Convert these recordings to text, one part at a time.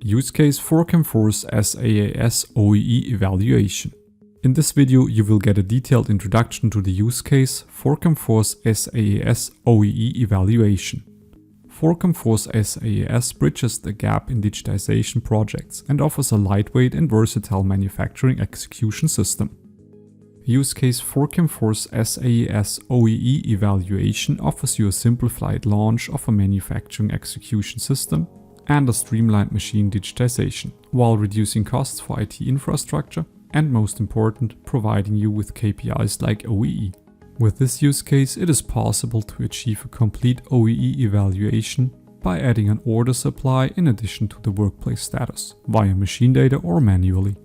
Use case FORCAM Force SAAS OEE evaluation. In this video you will get a detailed introduction to the use case FORCAM Force SAAS OEE evaluation. FORCAM Force SAAS bridges the gap in digitization projects and offers a lightweight and versatile manufacturing execution system. Use case FORCAM Force SAAS OEE evaluation offers you a simplified launch of a manufacturing execution system and a streamlined machine digitization, while reducing costs for IT infrastructure and, most important, providing you with KPIs like OEE. With this use case, it is possible to achieve a complete OEE evaluation by adding an order supply in addition to the workplace status, via machine data or manually.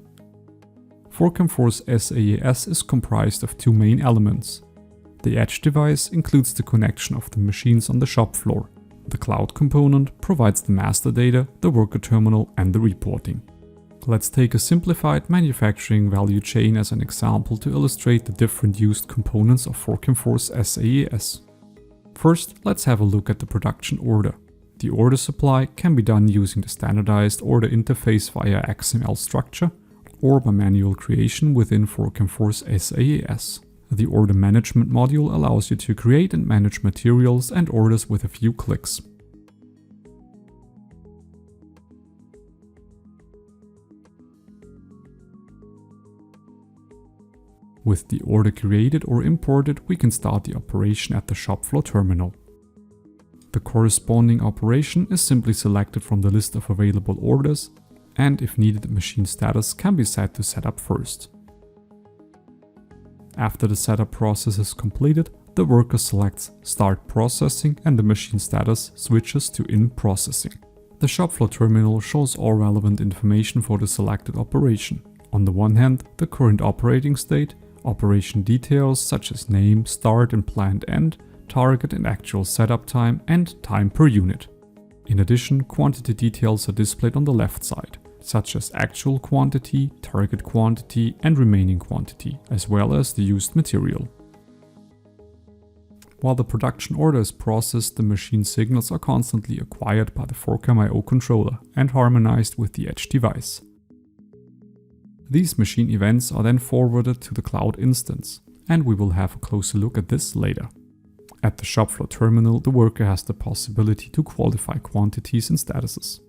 FORCAM Force SAAS is comprised of two main elements. The edge device includes the connection of the machines on the shop floor. The cloud component provides the master data, the worker terminal and the reporting. Let's take a simplified manufacturing value chain as an example to illustrate the different used components of FORCAM Force SAAS. First, let's have a look at the production order. The order supply can be done using the standardized order interface via XML structure or by manual creation within FORCAM Force SAAS. The order management module allows you to create and manage materials and orders with a few clicks. With the order created or imported, we can start the operation at the shop floor terminal. The corresponding operation is simply selected from the list of available orders, and if needed, the machine status can be set to setup first. After the setup process is completed, the worker selects Start Processing and the machine status switches to In Processing. The shop floor terminal shows all relevant information for the selected operation. On the one hand, the current operating state, operation details such as name, start and planned end, target and actual setup time, and time per unit. In addition, quantity details are displayed on the left side, such as actual quantity, target quantity and remaining quantity, as well as the used material. While the production order is processed, the machine signals are constantly acquired by the FORCAM I/O controller and harmonized with the edge device. These machine events are then forwarded to the cloud instance, and we will have a closer look at this later. At the shop floor terminal, the worker has the possibility to qualify quantities and statuses.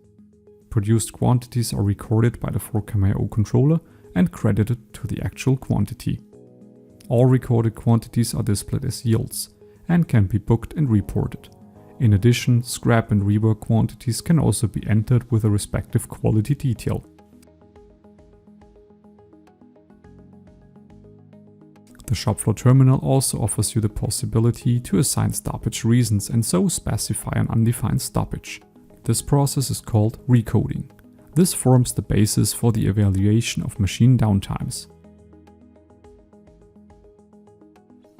Produced quantities are recorded by the FORCAM I/O controller and credited to the actual quantity. All recorded quantities are displayed as yields and can be booked and reported. In addition, scrap and rework quantities can also be entered with a respective quality detail. The shop floor terminal also offers you the possibility to assign stoppage reasons and so specify an undefined stoppage. This process is called Recoding. This forms the basis for the evaluation of machine downtimes.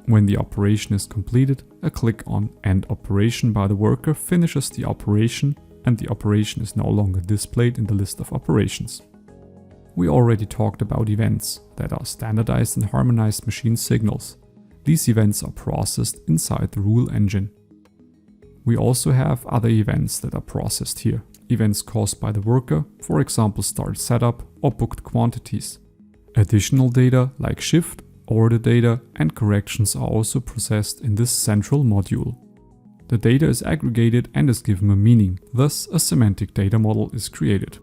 When the operation is completed, a click on End Operation by the worker finishes the operation, and the operation is no longer displayed in the list of operations. We already talked about events that are standardized and harmonized machine signals. These events are processed inside the rule engine. We also have other events that are processed here. Events caused by the worker, for example start setup or booked quantities. Additional data like shift, order data and corrections are also processed in this central module. The data is aggregated and is given a meaning, thus a semantic data model is created.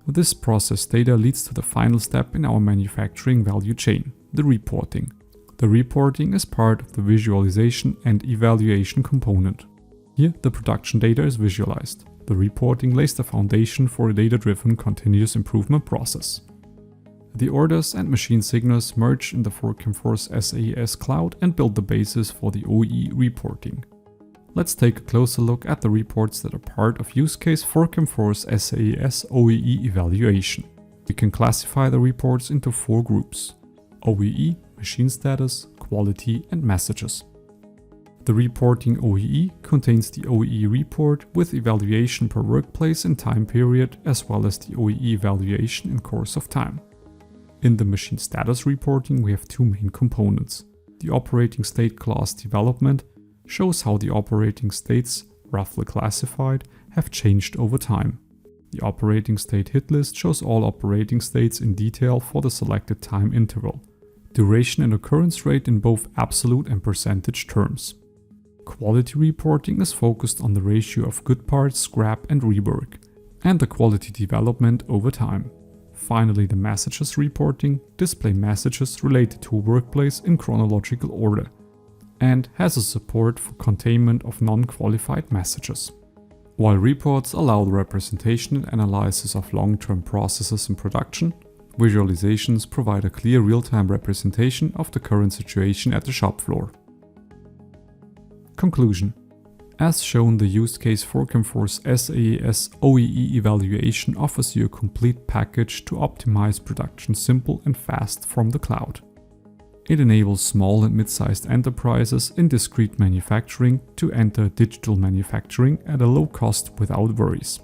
This processed data leads to the final step in our manufacturing value chain, the reporting. The reporting is part of the visualization and evaluation component. Here, the production data is visualized. The reporting lays the foundation for a data-driven continuous improvement process. The orders and machine signals merge in the FORCAM Force SAAS cloud and build the basis for the OEE reporting. Let's take a closer look at the reports that are part of use case FORCAM Force SAAS OEE evaluation. We can classify the reports into four groups: OEE, machine status, quality and messages. The reporting OEE contains the OEE report with evaluation per workplace and time period, as well as the OEE evaluation in course of time. In the machine status reporting we have two main components. The operating state class development shows how the operating states, roughly classified, have changed over time. The operating state hit list shows all operating states in detail for the selected time interval, duration and occurrence rate in both absolute and percentage terms. Quality reporting is focused on the ratio of good parts, scrap and rework, and the quality development over time. Finally, the messages reporting display messages related to a workplace in chronological order, and has a support for containment of non-qualified messages. While reports allow the representation and analysis of long-term processes in production, visualizations provide a clear real-time representation of the current situation at the shop floor. Conclusion. As shown, the use case FORCAM Force SAAS OEE evaluation offers you a complete package to optimize production simple and fast from the cloud. It enables small and mid-sized enterprises in discrete manufacturing to enter digital manufacturing at a low cost without worries.